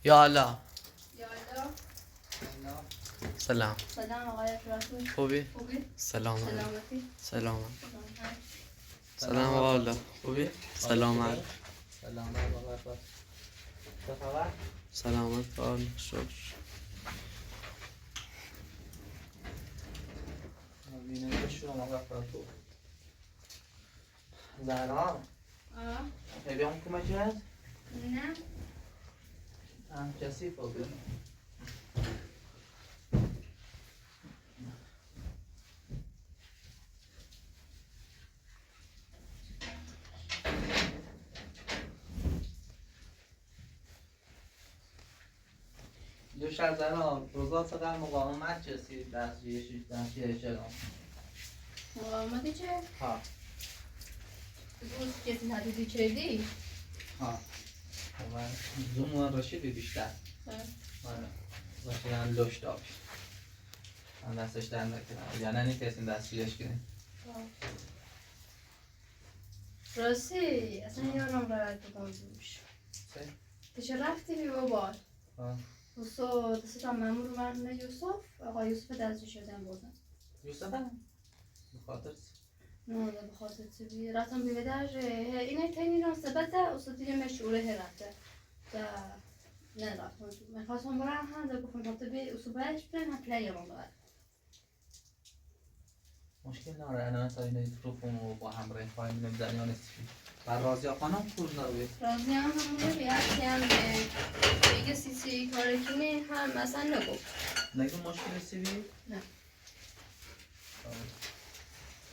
یا الله. یا الله. سلام. سلام آقای افراطی. خوبی؟ خوبی؟ سلام. سلامتی. سلام. سلام والا. خوبی؟ سلام. سلام آقا. چه خبر؟ سلامت والا. شکر. ببینید شما رفتو. زهرا. خیلی هم کمک کرد؟ نه. کسی فوقی. دوش از زهرا روزا چقدر مقاومت کسی دستگیرش شدم. مقاومتی چه؟ ها. روز کسی حدیدی چردی؟ ها. من زوم رشیدی بیشتر. رشیدن لشت آبی. من دستش در نکنم. یا نه کسی دستگیرش کنیم. راستی اصلا یادم رفت بکنم دوش. چه رفتی بی بابا؟ دست تا مامور مرد یوسف آقا یوسف دستش شدن بردن. یوسف هم؟ بخاطر نه بخاطر چی؟ رفتم بیادر اینه تینی رو ثبت استادی مشهوره رفته. نه رفتم. من خواستم برم هم در گفتم خاطر به اصوبش برن هم پلی رو دارد. مشکل نداره الان تا این تروفون رو با هم رفای نمیدن یا نصفی. بر رازیا خانم کور نروید. رازیا همونه بیارتی هم بگه سی کاره کنی هم مثلا نگفت. نگه مشکل سیوی؟ نه.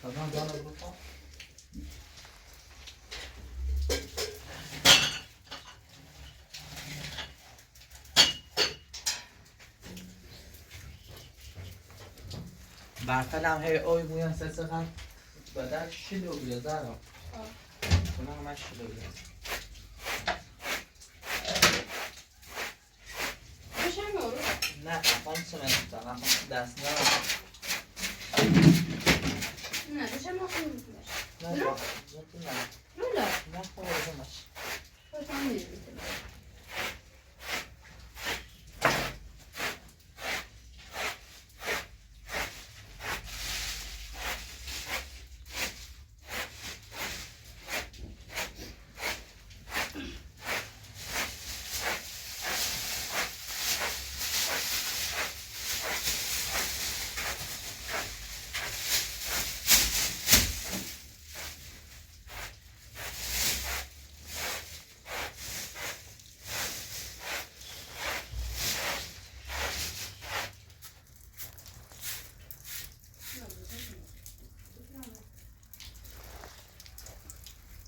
تازم جان رو بکن. برفل هم هی اوی بوین سه قد بدر شلو بیه زهرا کنه همش شلو بیه بشم نورو؟ نه خواهم سمت دارم دست نه بشم نخون میشه نه زنتون نه رولا نه خواهم بزنش بشم میشه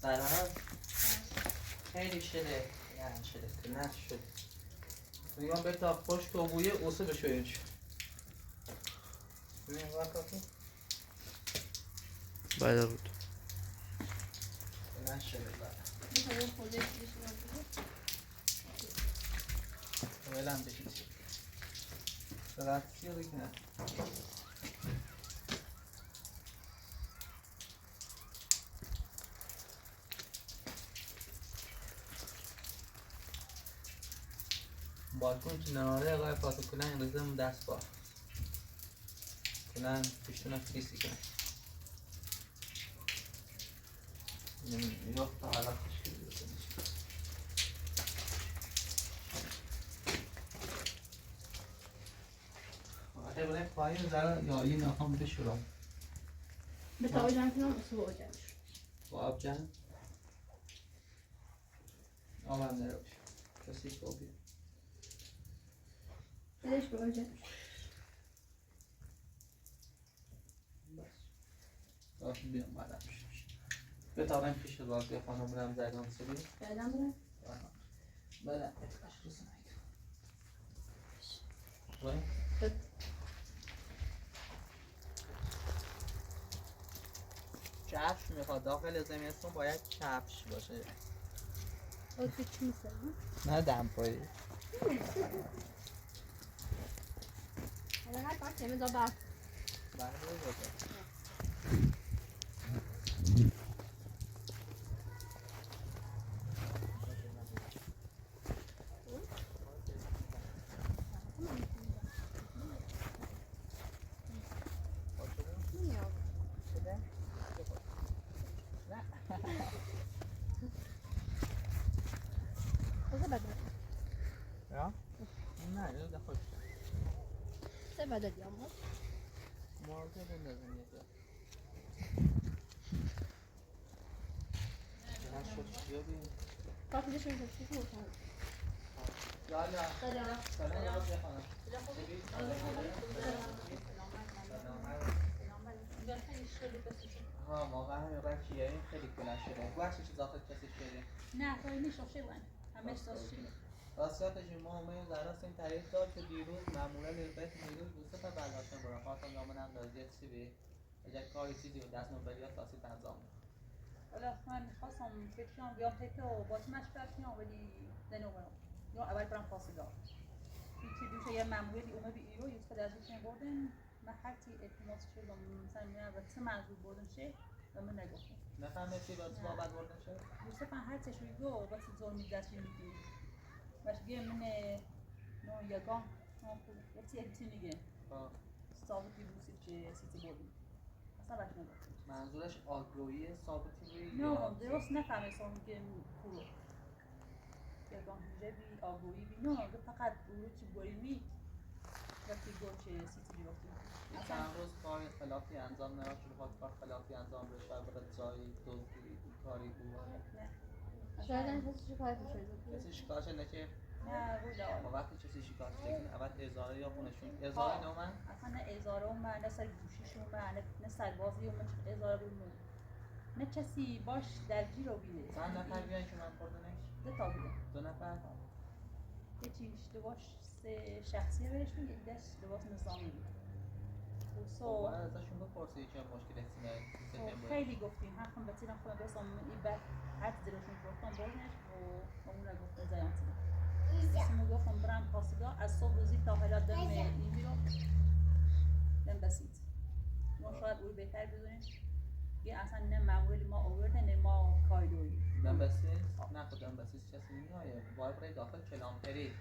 برای خیلی شده یعنی شده که نه شده میگم بهتا خشک و بویه اوسه بشوید شد ببینیم وقتا بله بود. نه شده میخوایی خودش بشنم ولم بشید فقط سی رو کنه بالکن که ناره اقای پاتو کنن رزم دست با کنن پشتون کسی کنن یخت تا حالا خشکی بزنش آخه برای پایین زره یا این هم بشورم به تا جمع کنم اصلا با جمع شد با آب جمع آب هم نروش کسی خوبی بدش با جمع شد بس داشتم بیام بعدم میشه بتابم پیش راز یا خانم برم زیدان سبی بعدم برم بله اتقاش رو سنید باید کفش میخواد داخل زمینستون باید کفش باشه باید که چی میسرم؟ نه دمپایی حالا هر کار تیمه دا برد برای باشه بدل یا ما مارده بندازم یه جا چقدر شد چیا بیم کافیش میشه چی کنم لالا سلام سلام بخوانم ها واقعا همین رکیه این خیلی کلن شده بخشی چیز آخر کسی شده نه خیلی نیست شده همه سازی راستیاتش ما اومه زراست این تعریف داد که دیروز معمولا لبت دیروز دوسته تا برداشتن برای خواستم نامنم راضیت سی بی اگر کاری چیزی و دست نوبریات تاسیت انجام حالا من میخواستم فکر کنم بیام تکه و با تو مشورت کنم ولی نمی‌کنم یا اول برم فاصله این چه دوشه یه معمولی اومه به ایرو یوسف در دوشن بردن من هرچی اعتماد شدم مثلا میام و چه منظور بردن شه و من نگفتم نفهمه چی با تو بابت بردن شد؟ یوسف هرچی شوی گو با چه زور دستی میگی باش گه من نو یگان نو یه چی میگه ثابتی بوسی که سیتی بردن اصلا باش نگفتم منظورش آگرویی ثابتی روی نه درست نفهمه سون که پولو یگان جبی آگویی بی نه فقط برو چی بریمی وقتی گوچه سیتی وقتی چند روز کار خلافی انجام نرفت شده خواهد کار خلافی انجام بشه و برای جایی دزدی کاری بود نه شاید کسی شکایت شده کسی شکایت نکرد نه رو دار با وقتی کسی شکایت کنه اول ازاره یا خونشون ازاره نومن اصلا نه ازاره اومد نه سر گوشیشون اومد نه سربازی اومد ازاره بود نه کسی باش درگیر رو بیده چند نفر بیان که من خوردنش؟ 2 تا بودن 2 نفر؟ یکیش لباس شخصی بهشون یک دست لباس نظامی بود خب باید ازشون بپرسی چه مشکل سیستم خیلی گفتیم هم بتیرم خودم بسام این بعد هر دلشون گفتم بردنش و اون را گفتم زیانتی اسمو گفتم برم پاسگاه از صبح روزی تا حالا دم این میرو دم بسید ما شاید اوی بهتر بدونیم یه اصلا نه معمولی ما آورده نه ما کایدوی دم بسید؟ نه خود دم بسید کسی نمیایه باید برای داخل کلانتری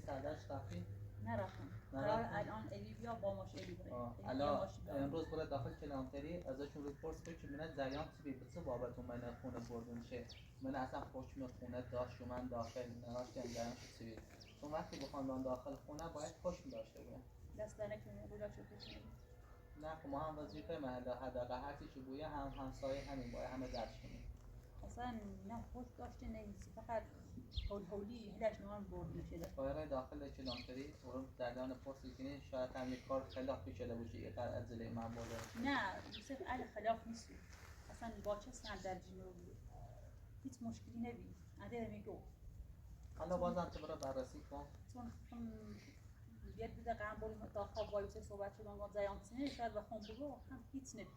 سردش رفتی؟ نرفتم الان الی بیا با ماش الی بره الان امروز برای داخل کلانتری ازشون ریپورت کنید که من جریان چی به چه بابت من خونه بردن شه من اصلا حکم خونه داشت و من داخل نراشتم جریان چی چون وقتی بخوام داخل خونه باید حکم داشته بودم دست در نکنه بودا شو نه خب ما هم وظیفه محل حداقل هر چی بویه هم همسایه همین باید همه درش کنیم اصلا نه خوش داشته نمیسی فقط هولی هیچ نوان برد میشه باید داخل کلانتری رو در دان پرسی کنید شاید هم یک کار خلاف پیشده باشه یه قرار از زلی من بوده نه یوسف اهل خلاف نیست اصلا با چه سن در جنوب هیچ مشکلی نبی عده میگو حالا بازم تو برای بررسی کن چون یه دیده قرم بولیم تا خواب با یوسف صحبت شدن گفت زیانتینه شاید بخون بگو هم هیچ نبی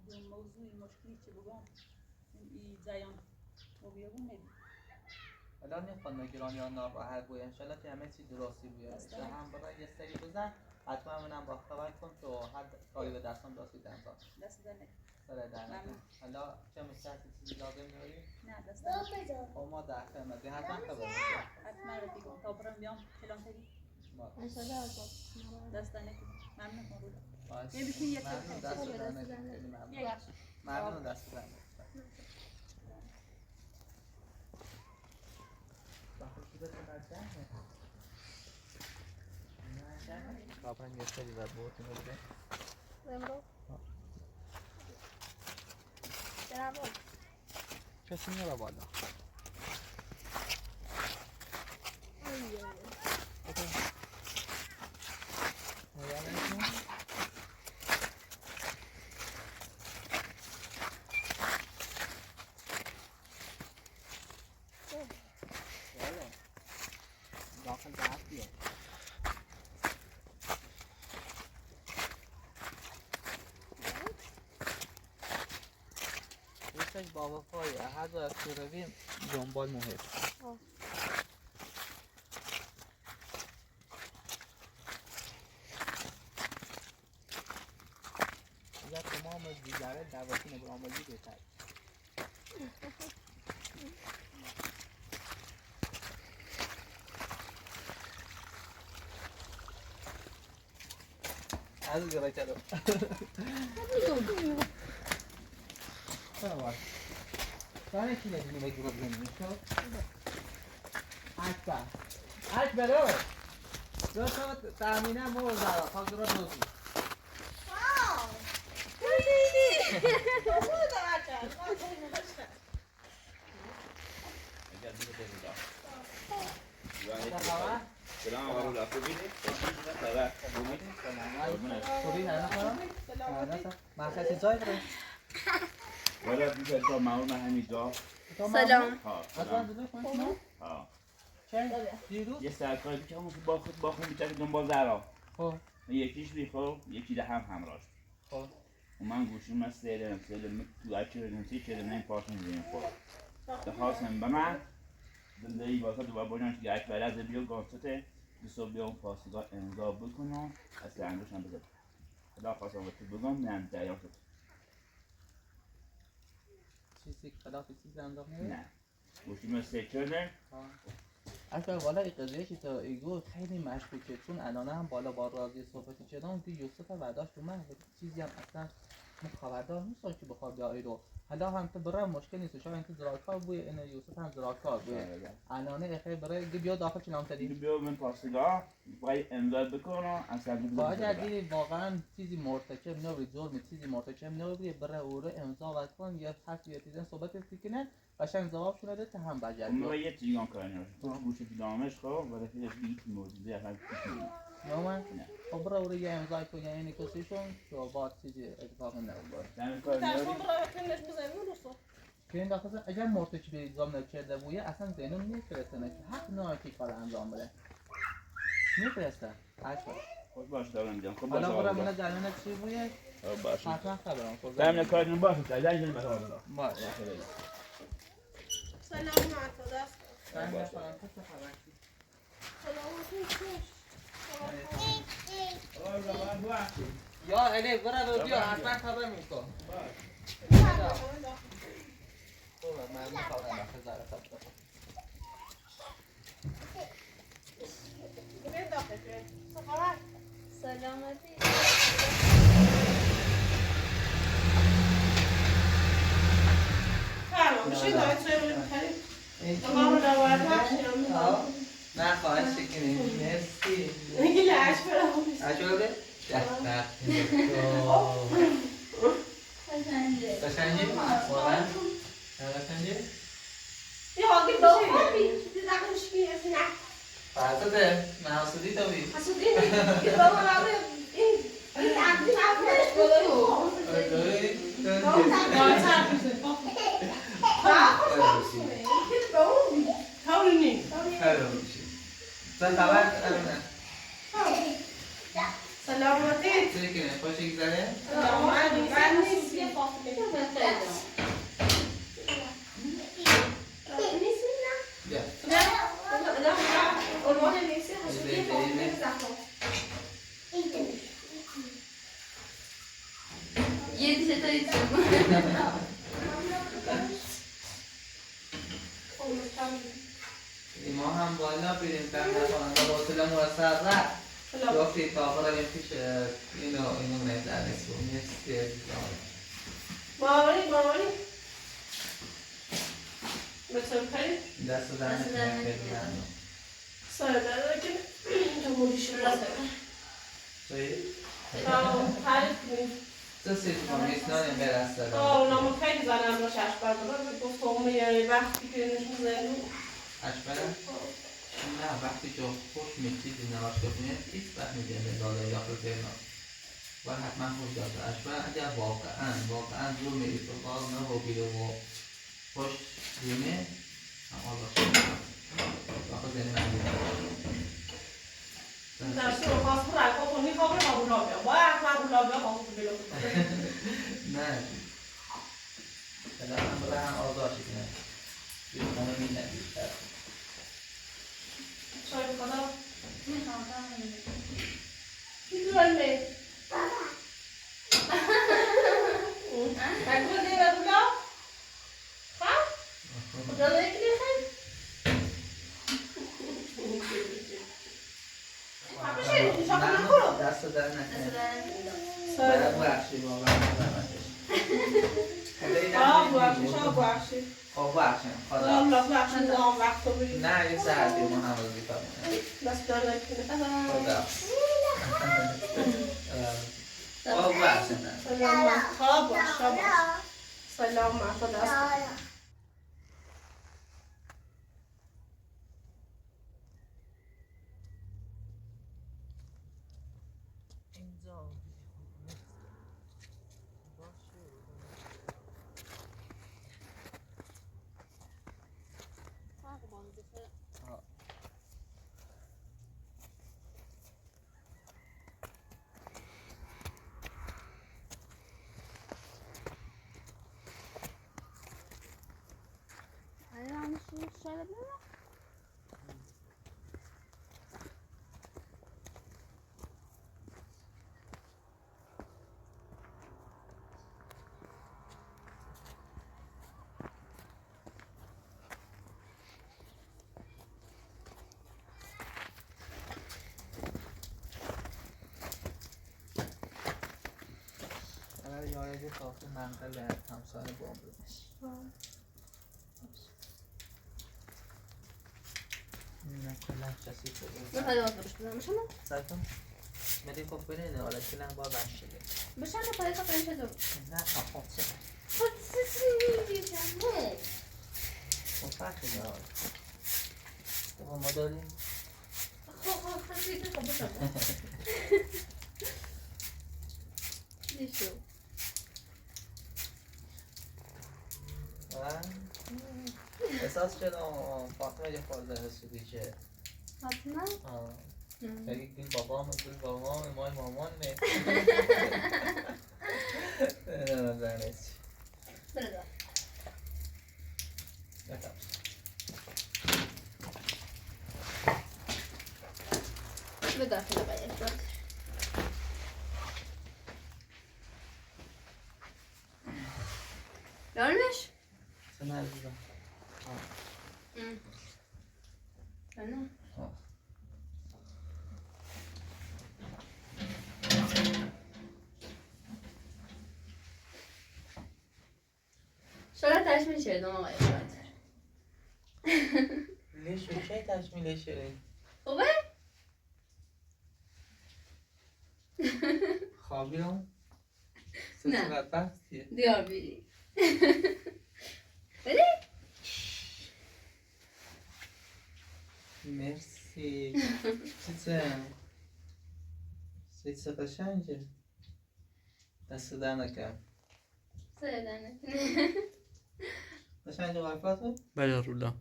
هیچ موضوعی مشکلی چه بگم این زیان و بیرون نبی الان نمیخواد نگرانی ها ناراحت بوی انشالله که همه چی درستی بوید چه هم برای یه سری بزن حتما منم با خبر کن که هر کاری به دستم دستی دنزان دست دنه سره درنکن حالا چه مستحصی چیزی لازم داری؟ نه دست دنه خب ما در خدمتی حتما خبر میشه حتما رو دیگم تا برم بیام کلانتری انشالله دست دنه ممنون کن بودم ممنون دست دنه ممنون دست دنه Kapan gösteri var bu otomobilde? امرو جناب Kesin yola bağlı. Dakhil rahat diyor. یکش با وفای احد و از که رویم دنبال محیط اگر تمام از دیگره دعوتی نبرامازی بهتر از گره کردم Tamam. Sana ki ne demek problem yok? Açma. Aç bero. راست تامینه موزه تا درا دوزی سلام علیکم خوبی؟ خبر خوبی؟ خوبی نه خانم؟ مرخصی جای برای ولی دیگه تو معلوم همینجا. سلام. ها. چه؟ دیروز؟ یه سرکاری که همون با خود میچه دنبال درا. خب. یکیش بیخور، یکی ده هم همراهش. خب. و من گوشیم از سیدم تو اکی رنسی که نه پارتن زیم خور. دخواستم به من زندگی واسه دوباره بودن که یک برای از بیو گانسته دوستا بیام پاسگاه امضا بکنم از انگوش هم بزنم. خدا خواستم تو بگم نه جریان شد. چیزی که خدا چیزی انداخت نه. گوشیم از سید شده. اصلا والا این قضیه که تا ایگو خیلی مشکوکه چون الان هم بالا با راضی صحبتی شدم که یوسف برداشت اومد چیزی هم اصلا خبردار نیست که بخواد یا ایرو حالا هم تو برای مشکل نیست شاید تو زراکار بوی این یوسف هم زراکار بوی الان اخی برای بیا داخل چنام تدی بیا من پاسگاه باید امضا بکنم اصلا باید دیدی واقعا چیزی مرتکب نبودی جرم چیزی مرتکب نبودی برای او رو امضا کن یا حرف یا چیزی صحبت کنه قشنگ جواب شده ته هم بجد من یه چیزی هم کردم تو گوش دامش خب ولی خیلی بیت موجوده اصلا نه من خب برای او رو یه امضا کن یعنی کسیشون تو با چیزی اتفاق نمیفته دم کار که این داخل اگر مرتکب اجرام نکرده بوده اصلا ذهنم میفرسته نه حق نه که کار انجام بده میفرسته حتما خود باش دارم جان خب حالا برای باشه من جریان چی بوده باشه حتما خبرم خب دم کارتون باشه تا جایی نمیشه باشه سلام علیکم دست یا علی برو بیا حتما خبر میکنم من میخوام خبر سلامتی. نه خواهش کنید مرسی نگی لعش برم عجبه؟ ده قشنگی؟ واقعا؟ قشنگی؟ یه آگه بشه دیده دقیقش که نه فرزاده محصولی تو بی حسودی که بابا بابا این تقدیم افرش بلایی بابا تقدیم سلامتی چه کنه؟ خوشی گذاره؟ من نیست یه یه دیشه تا ایچه ما هم بالا بریم در نفانده با سلام مرسل رفت گفتی تا برای پیش اینو نزد نسبو نیست مامانی بسیم خیلی دست دارم سایه داره که تو مولی شده توی؟ تعریف کنیم تو سیش کنیست نانیم برسته اونامو خیلی زنم باشه اشبر داره گفتم یه وقتی که نشون زنیم اشبر؟ نه وقتی که خوش میچیزی نراش کنید هیچ وقت میگه مداله یا خیلی و حتما خوش داده اشبر اگر واقعا زور میری تو باز نه و بیره و خوش دیمه هم آزاد شده واقع زنی من در سو خواست برای کنی خواب رو لابیا باید من لابیا خواب رو بلو نه الان برای هم آزاد شده بیرون همه می نبید شاید خدا میخوام میدونم می اگه بودی بودم ها؟ کجا دیگه خیلی؟ دست در نکنه سایه باید بخشی واقعا آه بخشی شما بخشی خب بخشیم خدا الله بخشی نظام وقت رو بگیر نه یه ساعتی ما هم رو بیتابیم دست در نکنه خدا خب بخشیم نه سلام خواب باش خواب باش سلام خدا دست اگر یارگی کافی منقل همسایه بام بودش نه کلن چسی شده میخوای دوست برش بزنم بشم؟ سایتم مدی خب بینه حالا کلن با بش شده بشم میخوای تا برش بزنم نه خب چه خود سیسی میگیشم نه خب فرقی داره خب ما داریم خب خیلی خب بشم دیشو احساس شدم فاطمه یه خورده رسیدی که فاطمه؟ اگه گل بابام مای مامان نه نه زنیست بله نکم بده خیلی باید شد لالمش؟ سنه عزیزم نه شاید تشمیل شدم آقای شاید لیش چه تشمیل شدی؟ خوبه؟ خوابیرم؟ نه. سه ساعت بستیه دیار بیری بری؟ مرسی چیزه قشنگه دست در نکرم سردن قشنگه قرفاتو؟ بله رولا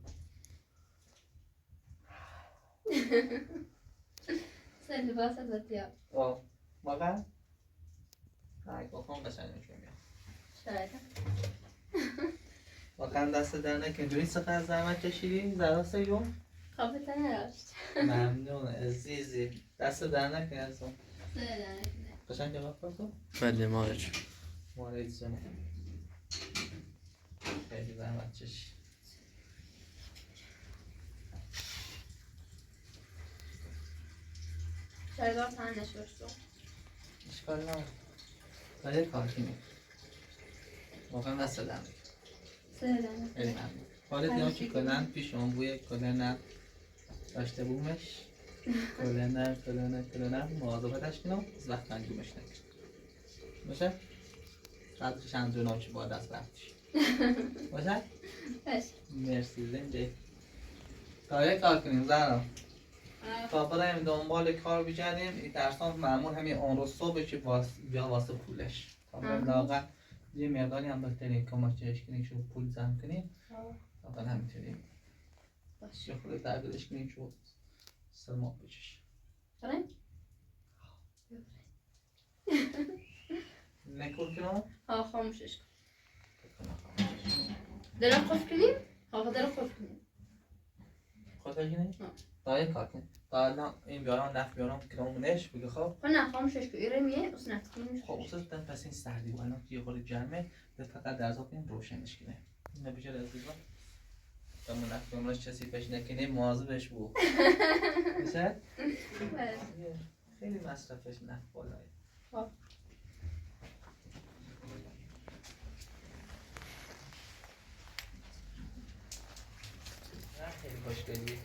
سردی باست از دیار آه واقعا؟ نه کافان قشنگ میشه میام شاید واقعا دست در نکن جوری سقدر زحمت کشیدی زراسته یوم؟ خوابت نداشت ممنون عزیزی دست در نکن ازم سردن قشنگه قرفاتو؟ بله مارج مارد جانه خیلی زحمت چشی شاید باید تنش باشتم اشکال نداره باید کار کنیم واقعا دست در نکن سردن خیلی ممنون حالا دیام که کلن پیش اون بوی کلن داشته بومش کلن مواظبتش کنم از وقت انجامش نکن باشه؟ قدرش انجام چی با دست رفتش باشه؟ باش مرسی زنده تا کار کنیم زنم تا بریم دنبال کار بگردیم این درسان معمول همین آن رو صبح که بیا واسه پولش تا بریم لاغر یه مقداری هم بهترین کمارچهش کنیم شو پول زن کنیم تا بریم همینطوریم باش یه خود درگرش کنیم شو سلمان بچش بریم؟ نکور کنم؟ ها خاموشش کن درم خوف کنیم؟ ها درم خوف کنیم خود بگینه؟ تا یه کار کنیم تا الان این بیارم نفت بیارم کنمونش بگه خب نه خاموشش کن ایره میه اصنت کنیم خب اصلا پس این سردی و الان یه خود جمعه به فقط درزا کنیم روشنش کنیم نبیشه رزیزا تا من نفت بیارمش کسی پیش نکنه مواظبش بود میشه؟ خیلی مصرفش نفت بالایی خب خوشگلی.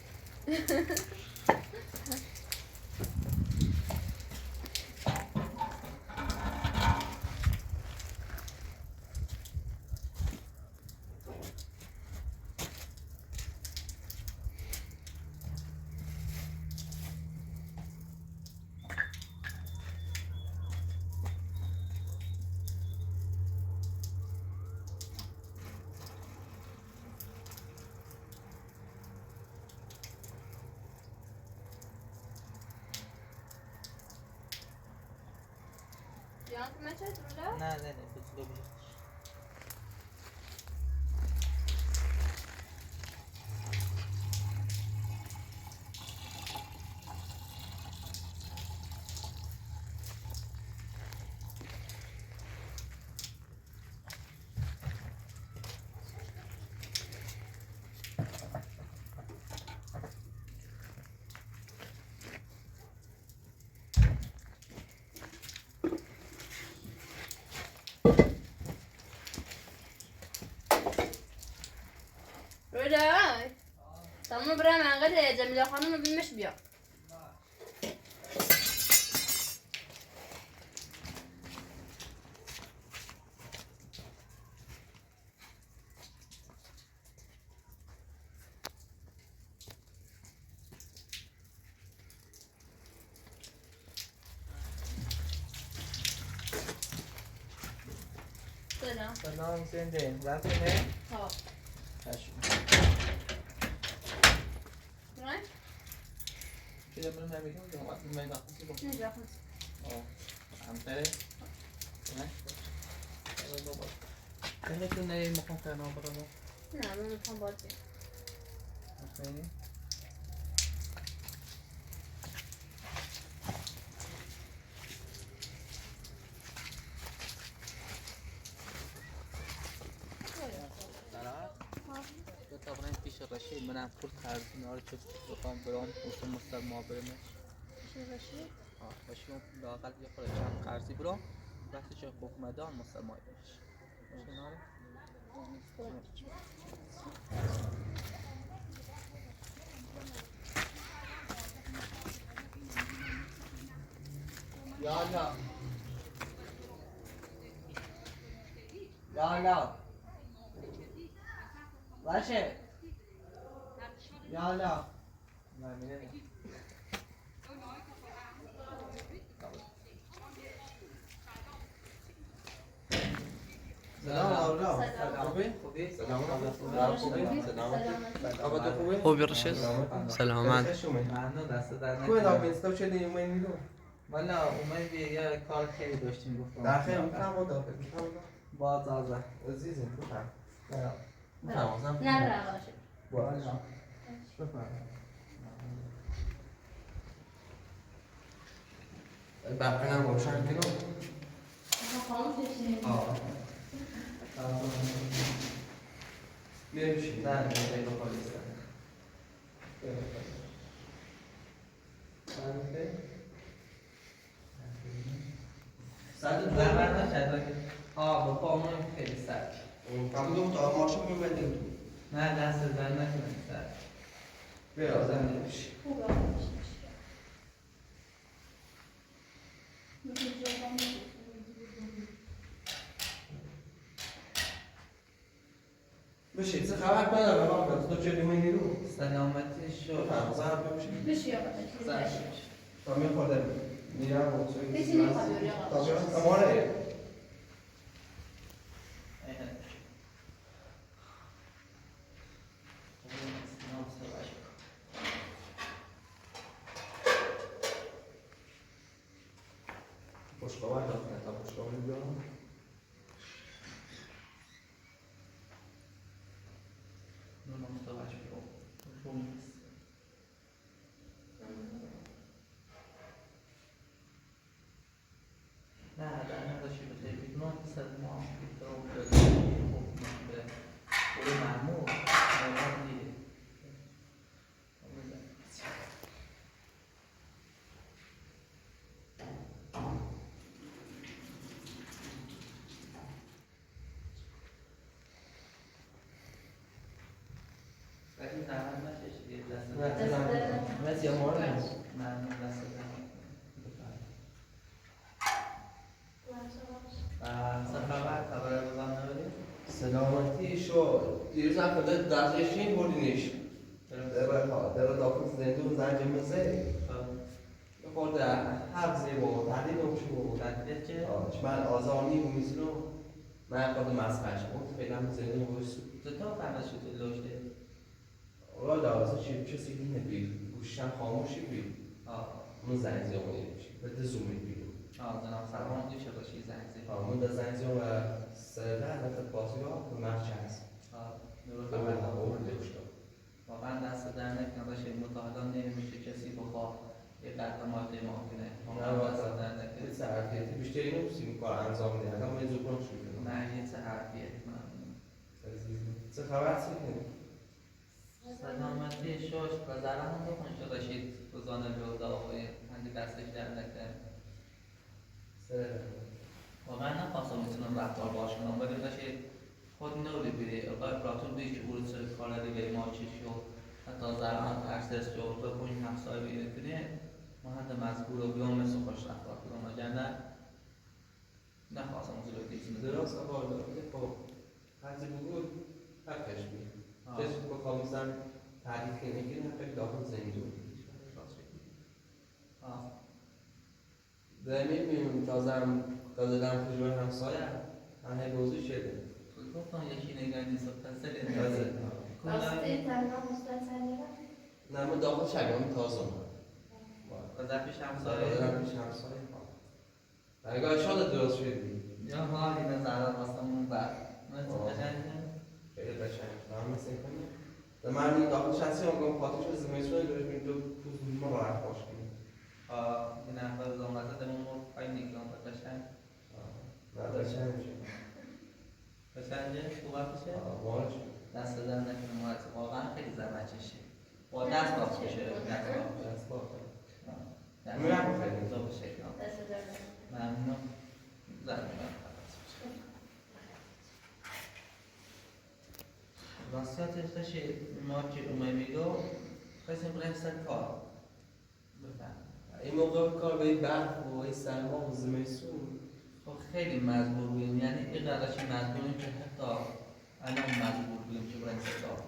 Yan kime çatırlar? نه نه نه بسیار بیش. رویدای تمام برای منقل جمیله خانم رو بیمش بیا سلام سلام حسین جان. رفتنه؟ ها تشکر. برای؟ چرا من نمیگم که وقتی من نخواستی با. نه بخونس همتره؟ نه؟ بابا. اینه تو نه میخوام فنا برام. نه من میخوام باید بیم حسینی؟ طبعا پیش رشید منم پول قرض میاره چه بخوام برام اون مستر ما برم چی باشی؟ باشیم لاقل یه خورده چند قرضی برام وقتی چه حکمدان مستر ما بش یا الله یا الله باشه یا الله ممنونم سلام آولا خوبی؟ سلام خوبی؟ سلام خوبی رشید؟ سلامت ممنون دست در خوبه نکنه داخل چه دیگه من میدونم والا اومد یه کار خیلی داشتیم گفتم داخل میتونم داخل باز آزه عزیزم بفهم نه برای باشه والا بقیه هم روشن کنم خانم کشیم میریم نه نه خیلی خالی سرد زحمت نشد با پامون خیلی سرد کامدون تا ماشین میمدیم نه دست در نکنه سرد بیا آزم نمیشه خوبه بشید چه خبر کنم به ما تو چه دیگه رو سلامتی شو فرزن بشید بشی آقا تا میخوردم میرم و چه کسی نمیخواد بری آقا تا اماره خوشخبر داخل تا خوشخبر بیارم نه در نداشتی بده بیدنان صد ما بیدرام به قول محمود مواد دیگه ولی زحمت نششید مرسی مارا ممنون دست چه خبر روزان نبودی؟ سلامتی شو دیروز هم کده دستشین بردینش در داخل زندون زنج مزه خود حفظی با تعدیل نمشو تعدیل چه؟ من آزانی و میزنو من خود مسخش بود فیلم زندون بایستو تا فرمش شد لوشته؟ اولا لازم چیزی که نبید گوشتن خاموشی بید من زنگ زیامونی بشید بده زومی بید جناب سلام دیشه باشی زنگزی من در زنگ زیام و سرده نفت بازی ها به مرچه هست درست به من نبور لوشتا واقعا دست در نکنه باشه متحدا نمیشه کسی بخواه یه قدر ماده ما کنه واقعا دست در نکنه یه سرفیتی بیشتری نمیسیم کار انجام دیگه اما یه زبان شروع کنم نه یه حرفیه چه خبر چی کنی؟ سلامتی شوش و زرم هم بکن شد رشید روزانه بیوده آقای هنگی دستش در نکنه واقعا نخواستم میتونم رفتار باش کنم ولی رشید خود نوری بیری افراتون بیش که اول سر کار دیگه ما چی شو حتی زرم ترسیز شو و بکنی همسای بیره کنه ما حتی مذکور رو بیام مثل خوش رفتار کنم اگر نخواستم زیرو دیگه درست اول خب هرچی بگو حقش بید کسی که بخواه میزن تعریف که نگیر حقش داخل زندون دمی میمون تازم دادم خجور همسایه همه بوزی شده گفتم یکی نگاه نیست و پسر تازه راستی تنها مستطیل نه من داخل شگرم تازه و در پیش همسایه دادم پیش همسایه نگاه شده درست شدی یا ها این زرم هستم بر من قشنگه خیلی قشنگ نام مثل کنی در من داخل شخصی هم گم خاطر شد زمینشون داشت می دو پوز ما راحت باش کنیم این نفر زامنده دمون پای نیکلان و قشنگ نه قشنگ میشه قشنگه خوبه بشه باش دست در نکنه مارد واقعا خیلی زحمت چشه با دست باز بشه دست باش دست میرم خیلی زاب شکل دست در ممنون زمین راستیاتش داشته ما که اومه میگو خواستیم بریم سر کار بفهم این موقع کار به این برف و این سرما و زمستون خب خیلی مجبور بودیم یعنی این قدرشی مجبوریم که حتی الان مجبور بودیم که بریم سر کار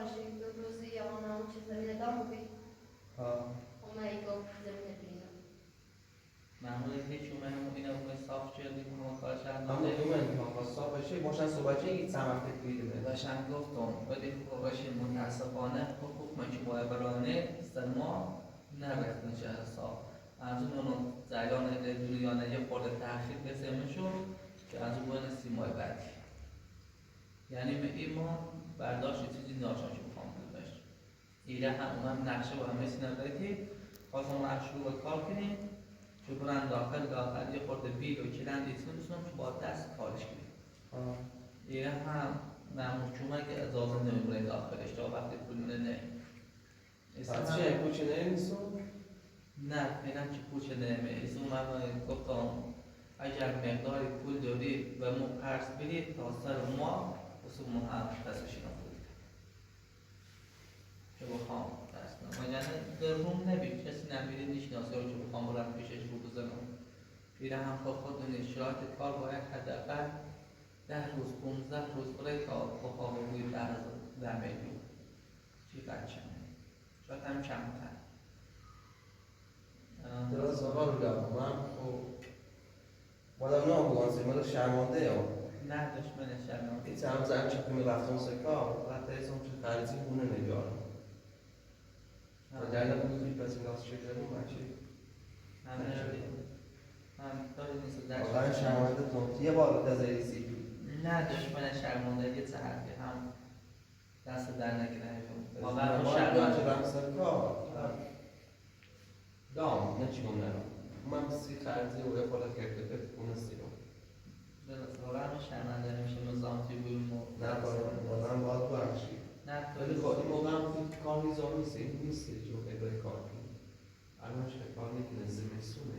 رشید دو روزی یا اون چیز زمین دام بی اومه گفت زمین بینم معمولی هیچ اومه همون اینه اومه صاف شدیم همون کارش اما انجام دو من میخوام صاف بشه باشن صحبت چه چند وقت دیده داشتم گفتم ولی خب رشید متاسفانه حقوق من که باید برانه سر ما نرفت میشه حساب از اون زیان دنیانه یه خورده تأخیر بسیمشون که از اون باید سیمای بعدی یعنی به این ما برداشت چیزی ناشان که بخوام بشه ایره هم نقشه و همه سینردایی خواستم رو شروع به کار کنیم که برن داخل یه خورده بیل و کلند ایتونه بسونم که با دست کارش کنیم ایره هم محکومه که اجازه نمیبره داخلش تا وقتی پول نه پس چه کوچه نمیستون؟ نه فعلا که پوچه نمیه ایسون من گفتم اگر مقداری پول دارید و ما قرض بدید تا سر ما اصول ما هم دستشون بود که بخوام دست نمایه در روم نبید کسی نمیده نیشناسی رو که بخوام برم پیشش رو بزنم پیره هم با خود شرایط کار باید حداقل 10 روز 15 روز برای تا بخوام روی در میلیون چی بچه شاید هم کمتر درست آقا رو دارم من مادم نه بگانسی مادم شرمانده هم نه دشمن شرمانده این هم زن چه کنی رفتم سکار حتی ایسان چه خریزی خونه نگارم و در نبودی پس این راست شده رو من چی؟ هم داری نیست در واقعا شرمانده تو یه بار دزایی سی نه دشمن شرمانده یه حرفی هم دست در نگیره واقعا شرمانده شدم سکار دام نه چی گم نرم من سی خریزی و یه خورده کرده که خونه سی رو واقعا شرمنده نمیشه نظامتی بودیم و نه بازم باید برشی نه ولی خب این موقع هم کار نیزام نیست این نیست جو پیدای کار کنی الان چه کار نکنه زمستونه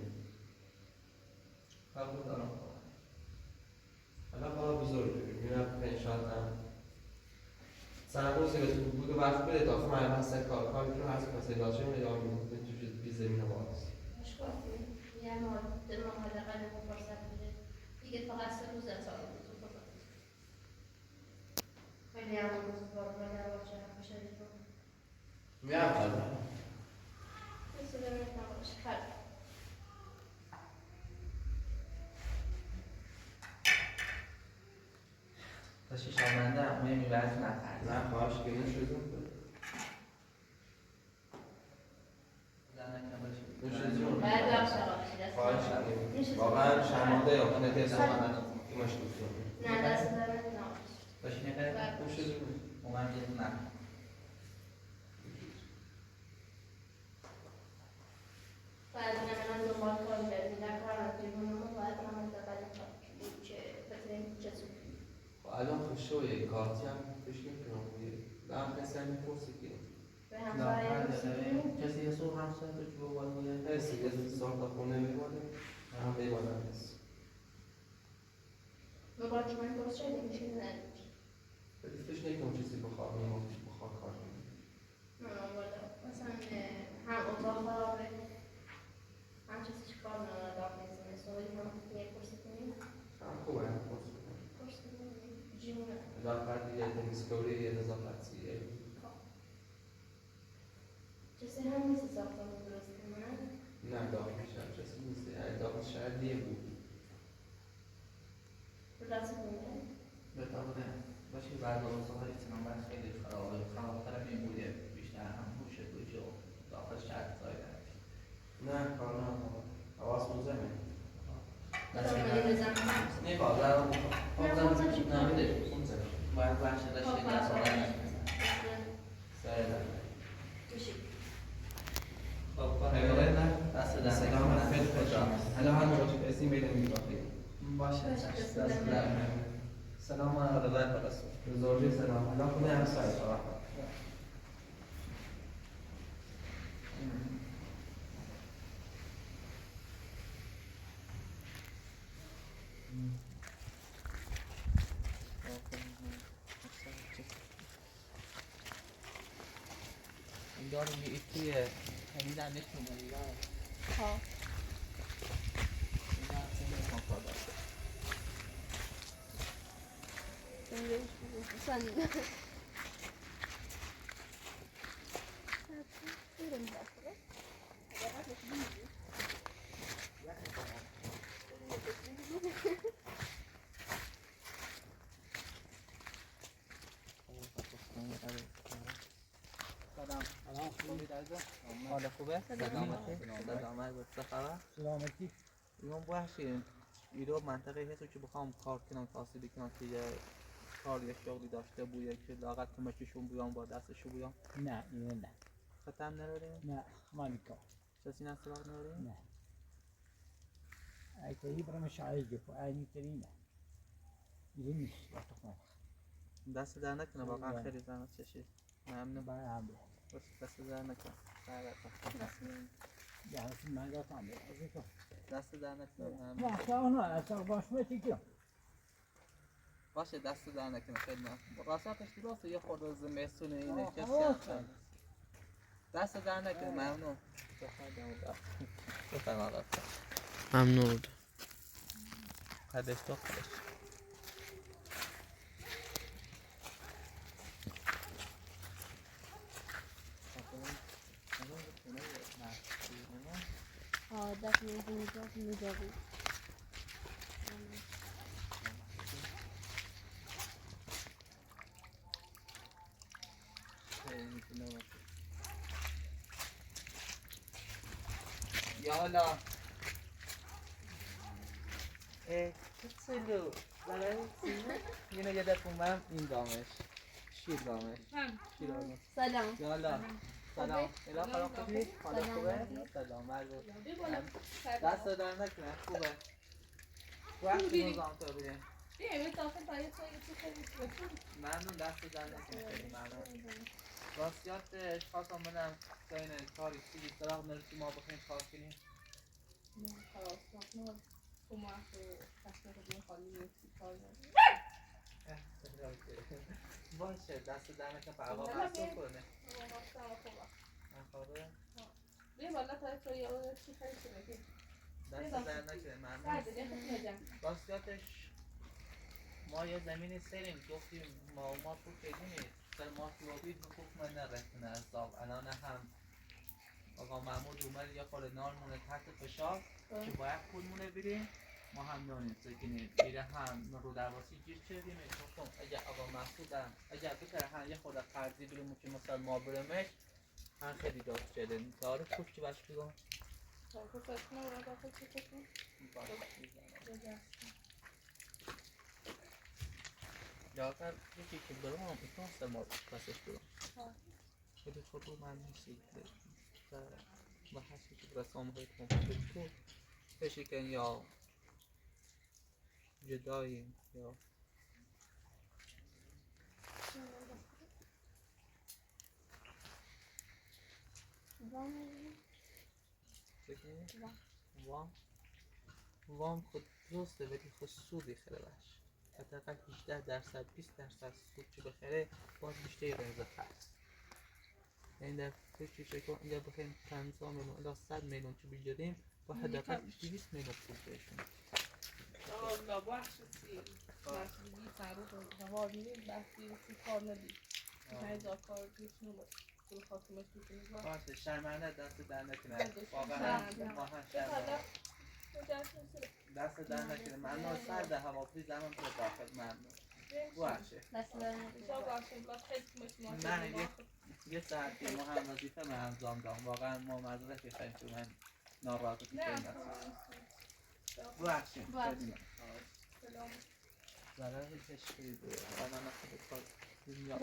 قبول دارم الان کار بزرگ میرم پنشان هم سرموزی به تو بگو وقت بده تا من هست کار میکنم هست کسی داشته میده یا بی زمین باز مشکل یه ما در محل قلب و فرصت بده دیگه فقط 3 روز اصلا تو فقط خیلی هم روز بار باشه باشه میام خاله بسید نباشه خیلی تا شیشمنده همه میبرد نخرد نه خواهش که نشده بعد وقت آقاشید خواهش کنیم واقعا شرمنده یا خونه تیز کنن که مشکل کنیم نه دست دارد نباشه داشت میخرد نشده اومد یه نه بعد من دنبال کار کردیم نکردم دیوانم و بعد من دقیقا که بترین جزو الان خوشوی کارتی هم پیش میکنم هم کسی هم میپرسی که به همسایه کسی یه سور همسایه تو چی بابال بوده؟ هستی یه سال تا خونه میباده هم بیبادم هست موقع که من درست شده میشه ندید ولی فکر نکنم چیزی بخواه کار کنیم مثلا هم اتاق خرابه هم چیزی که کار ندارم نیزونه سوالی هم یه پرسی کنیم هم خوبه هم پرسی کنیم پرسی کنیم جیونه اضافت یه تنیسکوری یه اضافتیه چیزی هم نیست ساختم درست کنم نه داخل شهر چیزی نیست یعنی داخل شهر دیه بود درست کنیم بطابقه باشی بعد از سال ایتنامت خیلی خرابتر هم این بوده بیشتر هم بوشه دوجه و داخل شهر زایده نه کار نه حواس موزمه نه بازم نمیده باید بخش داشته که اصلا سایده خب سلام خیلی خوشم الان هم رو اسم میدم میگفتی باشه دست درم سلام علیکم برسون بزرگی سلام الان خونه هم سایت فقط این دارم یه توی همین در نشونه دیگه ها این در سنگه کار داشته حال خوبه؟ سلامتی؟ سلامت چه خبر؟ سلامتی ایمان باشین ایرو منطقه هست که بخوام کار کنم خاصی بکنم که یه کار یا شغلی داشته بوده که لاغت کمکشون بیام با دستشو بیام نه اینه نه ختم نداریم؟ نه مالکا کسی نه سراغ نداریم؟ نه ای تایی برمش عایجه و اینی تری نه این نیست اتفاق دست در نکنه واقعا خیلی زحمت کشید ممنون برای هم بس دست در نکنه دست من دستم دست در نکنه ممنون نه خواهنا اصلا باشمتی که باشه دست در نکنه خیلی ممنون راستش درسته یه خود زمستونه اینه کسی هم دست در نکنه ممنون بفرمایید ممنون خدش تو خدش دست میدونی یا حالا سلو برای اینو یه دفعه من این دامش شیر دامش شیر دامش سلام یا حالا سلام الا خراب خوبی؟ حالا خوبه؟ سلام مرد دست در نکنه خوبه وقتی نظام تو بگه ممنون دست در نکنه خیلی ممنون راستیات خواستم منم این کاری چیزی سراغ نرسی ما بخیم کار کنیم باشه دست در نکنه به آقا نه، محسوب نه. کنه بابا سلام خوبه. نخوابه بیا بالا تا تو یه چی خیلی شده. دست در نکنه ممنون بعد دیگه خیلی نجم. راستیاتش ما یه زمینی سریم گفتیم ما تو کردیم سر ما توابید حقوق من نرسونه حساب الان هم آقا محمود اومد یه خورده نارمونه تحت فشار که باید پولمونه بریم ما هم دانیم سکنیم میره هم رو درواسی گیر کردیم گفتم اگه آقا محمود هم اگه بکره هم یه خورده قرضی بریم که مثلا ما برمش هم خیلی داشت شده داره خوب که باش بگم یا تا یکی که برام میتونم سر ما پسش برام خیلی خود رو من نیستی و هستی که برسام های کنفیل کن بشه که یا جداییم یا بگیم وام خود درسته ولی خود سودی خیلی باش حداقل 18% 20% سود چه بخره باز بیشتری رنزه هست این در فکر شکل اگر بخوایم 50 میلیون الا 100 میلیون چه بگیریم با حداقل 200 میلیون پول بهشون لا بخش سی مسئولی تعرض هوا می‌بینید بحثی سی کار ندید. هزار کار دیش نمود. کل خاتمش می‌کنید. باشه شرمنده دست در نکنه واقعا ما هم شرمنده دست در نکنه ممنون سرد هواپیش زمان تو داخل ممنون باشه دست در نکنه. من یه ساعتی ما هم وظیفه من انجام دام واقعا ما معذرت می‌خوایم که من ناراحت کنم باشه ضرر تشکیل بود. آنها نخواهد کار دنیا